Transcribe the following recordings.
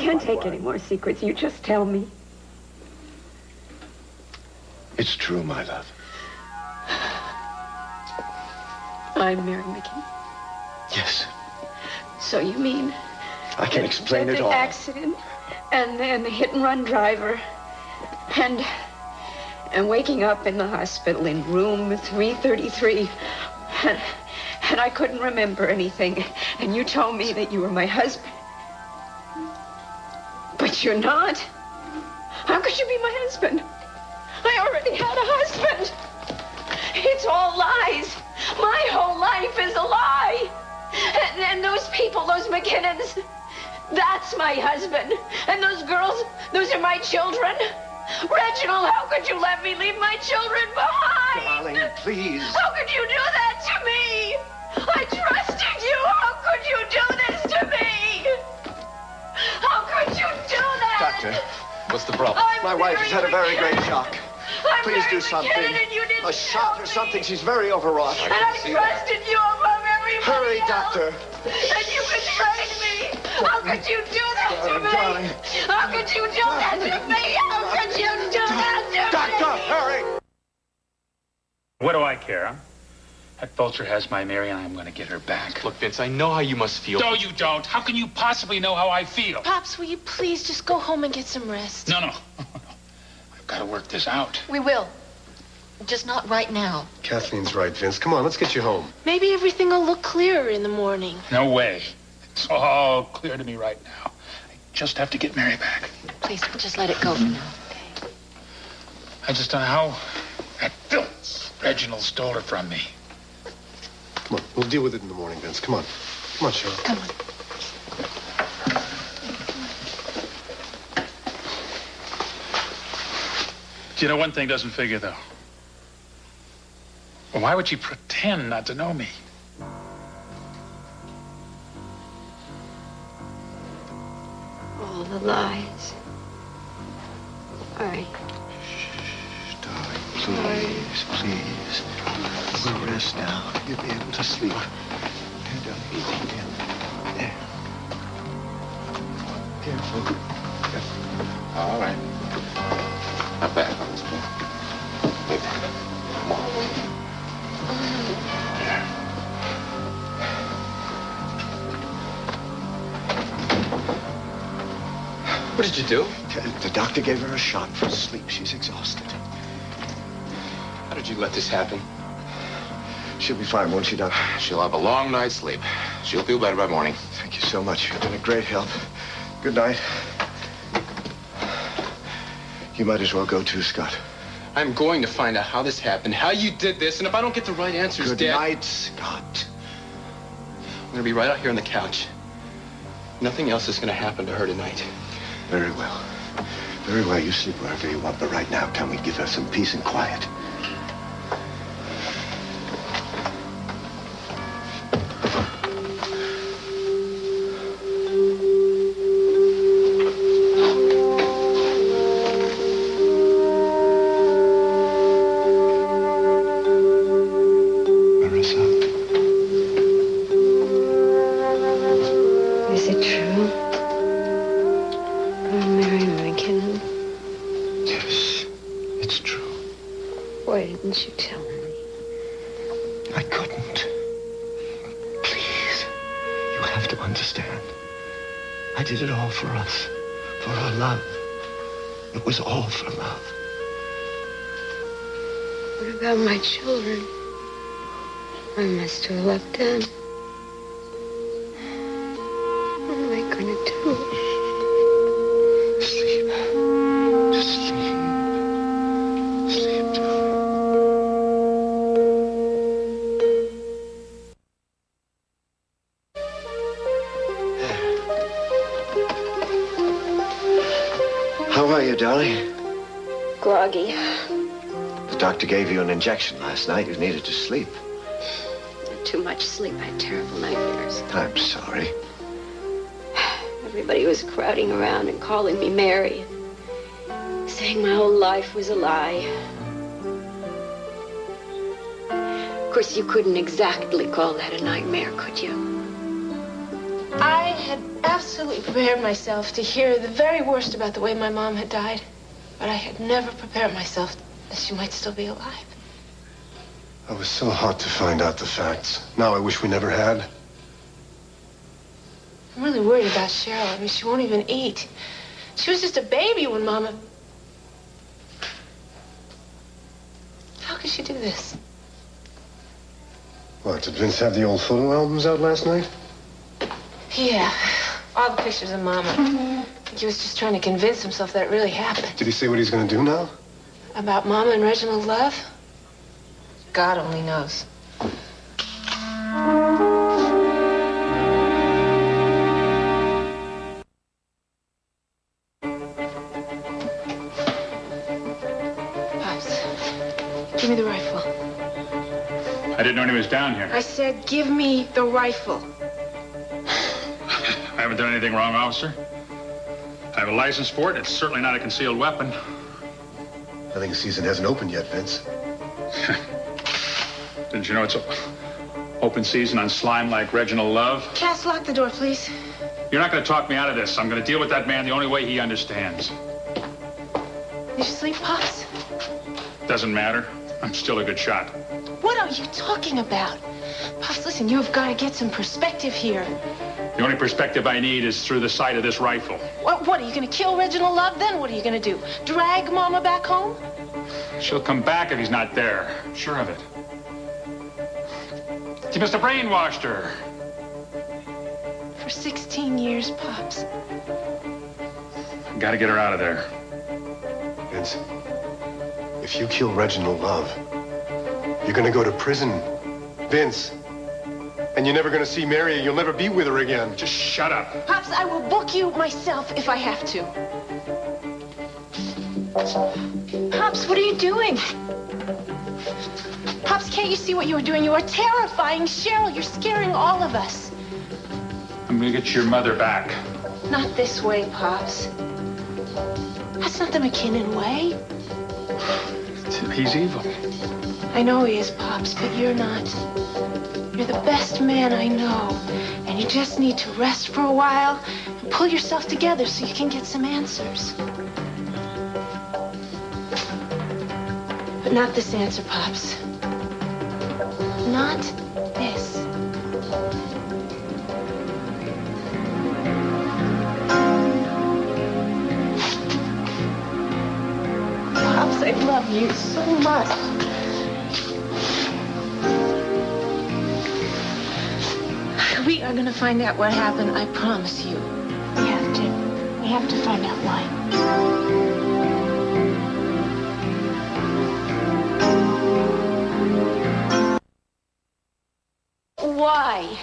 can't take any more secrets. You just tell me. It's true, my love. I'm Mary McKinney. Yes. So you mean... I can explain it all. The accident and the hit-and-run driver and waking up in the hospital in room 333 and I couldn't remember anything, and you told me that you were my husband. But you're not. How could you be my husband? I already had a husband. It's all lies. My whole life is a lie. And those people, those McKinnons, that's my husband. And those girls, those are my children. Reginald, how could you let me leave my children behind? Darling, please. How could you do that to me? I trusted you. How could you do this to me? How could you do that? Doctor, what's the problem? My wife has had a very great shock. Please do something. A shot or something. She's very overwrought. And I trusted you above everybody Hurry, else. doctor. And you betrayed me. How could you do that to me? Darling. How could you do that to me? How could you do that to me? Doctor, hurry. What do I care, huh? That vulture has my Mary, and I'm going to get her back. Look, Vince, I know how you must feel. No, you don't. How can you possibly know how I feel? Pops, will you please just go home and get some rest? No. I've got to work this out. We will. Just not right now. Kathleen's right, Vince. Come on, let's get you home. Maybe everything will look clearer in the morning. No way. It's all clear to me right now. I just have to get Mary back. Please, just let it go for now, okay? I just don't know how that filth Reginald stole her from me. Come on, we'll deal with it in the morning, Vince. Come on. Come on, Cheryl. Come on. Do you know, one thing doesn't figure, though? Well, why would she pretend not to know me? All the lies. All right. Shh, darling, please. We'll rest now. You'll be able to sleep. There, darling, easy. There. Careful. All right. Not bad. Wait. Come on. There. What did you do? The doctor gave her a shot for sleep. She's exhausted. How did you let this happen? She'll be fine, won't she, Doctor? She'll have a long night's sleep. She'll feel better by morning. Thank you so much. You've been a great help. Good night. You might as well go too, Scott. I'm going to find out how this happened, how you did this, and if I don't get the right answers, Good Dad... night, Scott. I'm going to be right out here on the couch. Nothing else is going to happen to her tonight. Very well. Very well. You sleep wherever you want, but right now, can we give her some peace and quiet? My children. I must have left them. What am I gonna do? Sleep. Just sleep. Sleep, darling. How are you, darling? Groggy. The doctor gave you an injection last night. You needed to sleep. Too much sleep. I had terrible nightmares. I'm sorry. Everybody was crowding around and calling me Mary, saying my whole life was a lie. Of course, you couldn't exactly call that a nightmare, could you? I had absolutely prepared myself to hear the very worst about the way my mom had died. But I had never prepared myself that she might still be alive. I was so hot to find out the facts. Now I wish we never had. I'm really worried about Cheryl. I mean, she won't even eat. She was just a baby when Mama... How could she do this? What, did Vince have the old photo albums out last night? Yeah, all the pictures of Mama. I think he was just trying to convince himself that it really happened. Did he say what he's going to do now? About Mama and Reginald Love? God only knows. Pops, give me the rifle. I didn't know he was down here. I said, give me the rifle. I haven't done anything wrong, officer. I have a license for it. It's certainly not a concealed weapon. I think the season hasn't opened yet, Vince. Didn't you know it's open season on slime like Reginald Love? Cass, lock the door, please. You're not going to talk me out of this. I'm going to deal with that man the only way he understands. Did you sleep, Pops? Doesn't matter. I'm still a good shot. What are you talking about? Pops, listen, you've got to get some perspective here. The only perspective I need is through the sight of this rifle. What are you going to kill Reginald Love? Then what are you going to do? Drag Mama back home? She'll come back if he's not there. Sure of it. He must have brainwashed her. For 16 years, Pops. Got to get her out of there. Vince, if you kill Reginald Love, you're going to go to prison. Vince. And you're never going to see Mary, and you'll never be with her again. Just shut up. Pops, I will book you myself if I have to. Pops, what are you doing? Pops, can't you see what you are doing? You are terrifying Cheryl. You're scaring all of us. I'm going to get your mother back. Not this way, Pops. That's not the McKinnon way. He's evil. I know he is, Pops, but you're not. You're the best man I know. And you just need to rest for a while and pull yourself together so you can get some answers. But not this answer, Pops. Not this. Pops, I love you so much. We are gonna find out what happened, I promise you. We have to. We have to find out why. Why?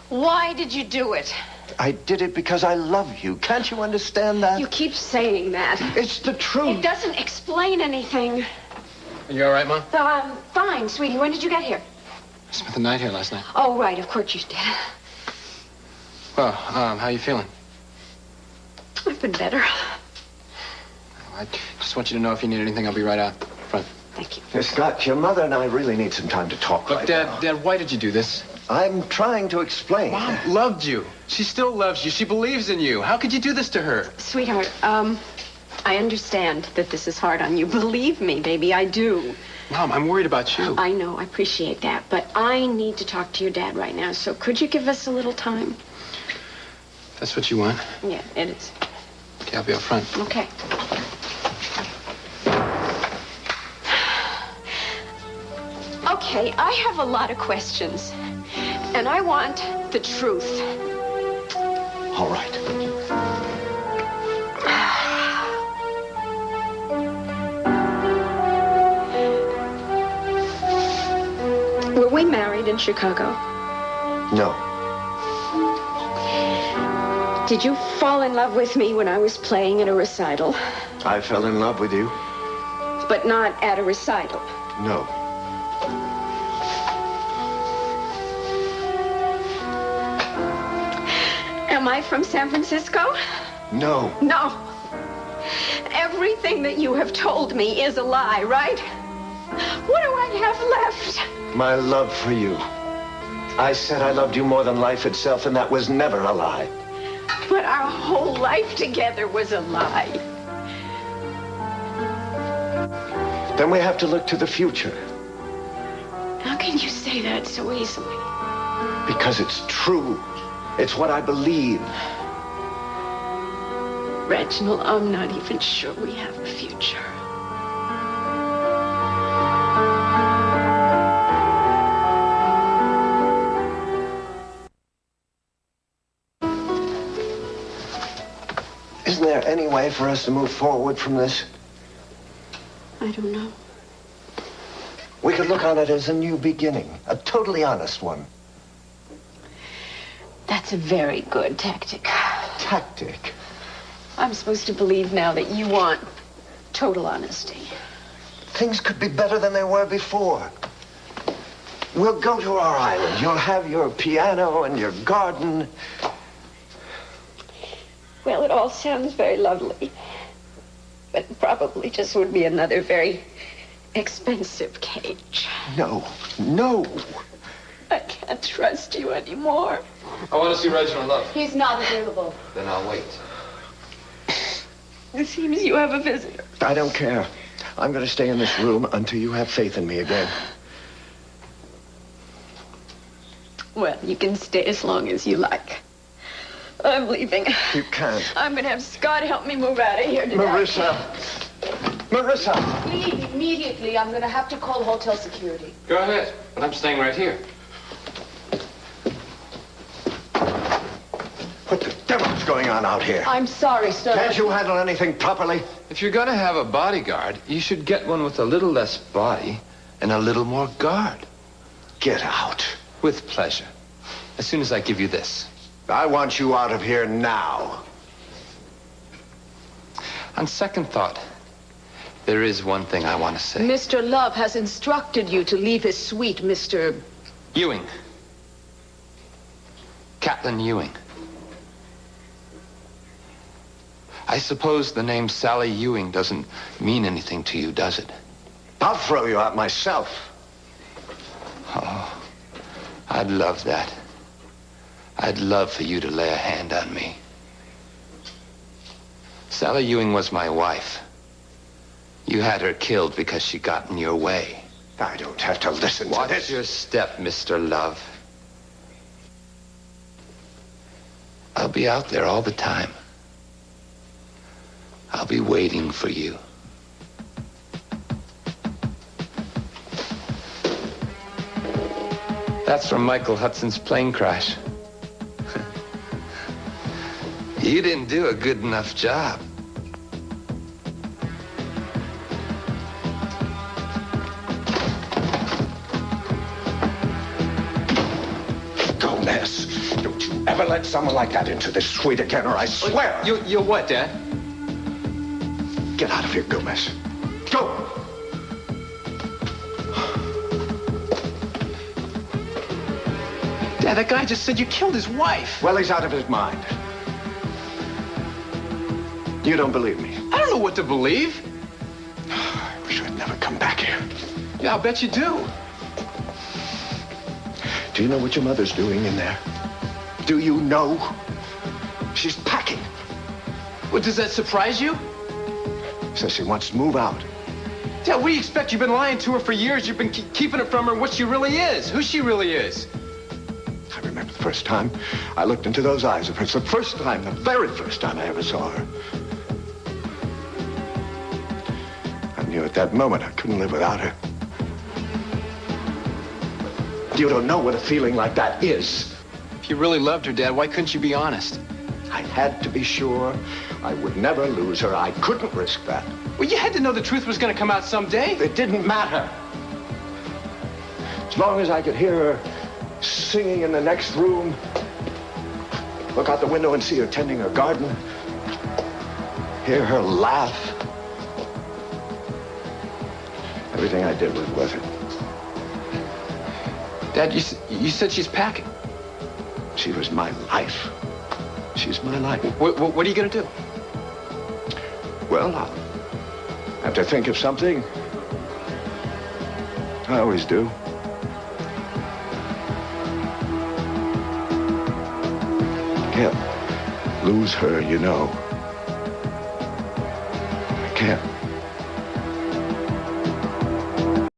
Why did you do it? I did it because I love you. Can't you understand that? You keep saying that. It's the truth. It doesn't explain anything. Are you all right, Mom? Fine, sweetie. When did you get here? I spent the night here last night. Oh, right. Of course you did. Well, how you feeling? I've been better. I just want you to know if you need anything, I'll be right out front. Thank you. Hey, Scott, your mother and I really need some time to talk Look, right Dad, now. Dad, why did you do this? I'm trying to explain. Mom loved you. She still loves you. She believes in you. How could you do this to her? Sweetheart, I understand that this is hard on you. Believe me, baby, I do. Mom, I'm worried about you. I know, I appreciate that, but I need to talk to your dad right now, so could you give us a little time? That's what you want? Yeah, it is. Okay, I'll be up front. Okay. Okay, I have a lot of questions, and I want the truth. All right. Were we married in Chicago? No. Did you fall in love with me when I was playing at a recital? I fell in love with you. But not at a recital. No. Am I from San Francisco? No. No. Everything that you have told me is a lie, right? What do I have left? My love for you. I said I loved you more than life itself, and that was never a lie. But our whole life together was a lie. Then we have to look to the future. How can you say that so easily? Because it's true. It's what I believe. Reginald, I'm not even sure we have a future. Isn't there any way for us to move forward from this? I don't know. We could look on it as a new beginning, a totally honest one. That's a very good tactic. Tactic? I'm supposed to believe now that you want total honesty. Things could be better than they were before. We'll go to our island. You'll have your piano and your garden. Well, it all sounds very lovely. But it probably just would be another very expensive cage. No, no. I can't trust you anymore. I want to see Reginald Love. He's not available. Then I'll wait. It seems you have a visitor. I don't care. I'm going to stay in this room until you have faith in me again. Well, you can stay as long as you like. I'm leaving. You can't. I'm going to have Scott help me move out of here today. Marissa! Marissa! Leave immediately. I'm going to have to call hotel security. Go ahead, but I'm staying right here. What the devil's going on out here? I'm sorry, sir. Can't you handle anything properly? If you're gonna have a bodyguard, you should get one with a little less body and a little more guard. Get out. With pleasure. As soon as I give you this. I want you out of here now. On second thought, there is one thing I want to say. Mr. Love has instructed you to leave his suite, Mr. Ewing. Catelyn Ewing. I suppose the name Sally Ewing doesn't mean anything to you, does it? I'll throw you out myself. Oh, I'd love that. I'd love for you to lay a hand on me. Sally Ewing was my wife. You had her killed because she got in your way. I don't have to listen to Watch this. your step, Mr. Love. I'll be out there all the time. I'll be waiting for you. That's from Michael Hudson's plane crash. You didn't do a good enough job. Gomez, don't you ever let someone like that into this suite again, or I swear. You're what, Dad? Get out of here, Gomez. Go! Dad, that guy just said you killed his wife. Well, he's out of his mind. You don't believe me? I don't know what to believe. I wish I'd never come back here. Yeah, I'll bet you do. Do you know what your mother's doing in there? Do you know? She's packing. What, does that surprise you? Says she wants to move out. Dad, what do you expect? You've been lying to her for years. You've been keeping it from her what she really is, who she really is. I remember the first time I looked into those eyes of hers. The first time, the very first time I ever saw her. I knew at that moment I couldn't live without her. You don't know what a feeling like that is. If you really loved her, Dad, why couldn't you be honest? I had to be sure I would never lose her. I couldn't risk that. Well, you had to know the truth was going to come out someday. It didn't matter. As long as I could hear her singing in the next room, look out the window and see her tending her garden, hear her laugh, everything I did was worth it. Dad, you said she's packing. She was my life. She's my life. What are you going to do? Well, I'll have to think of something. I always do. can't lose her, you know. I can't.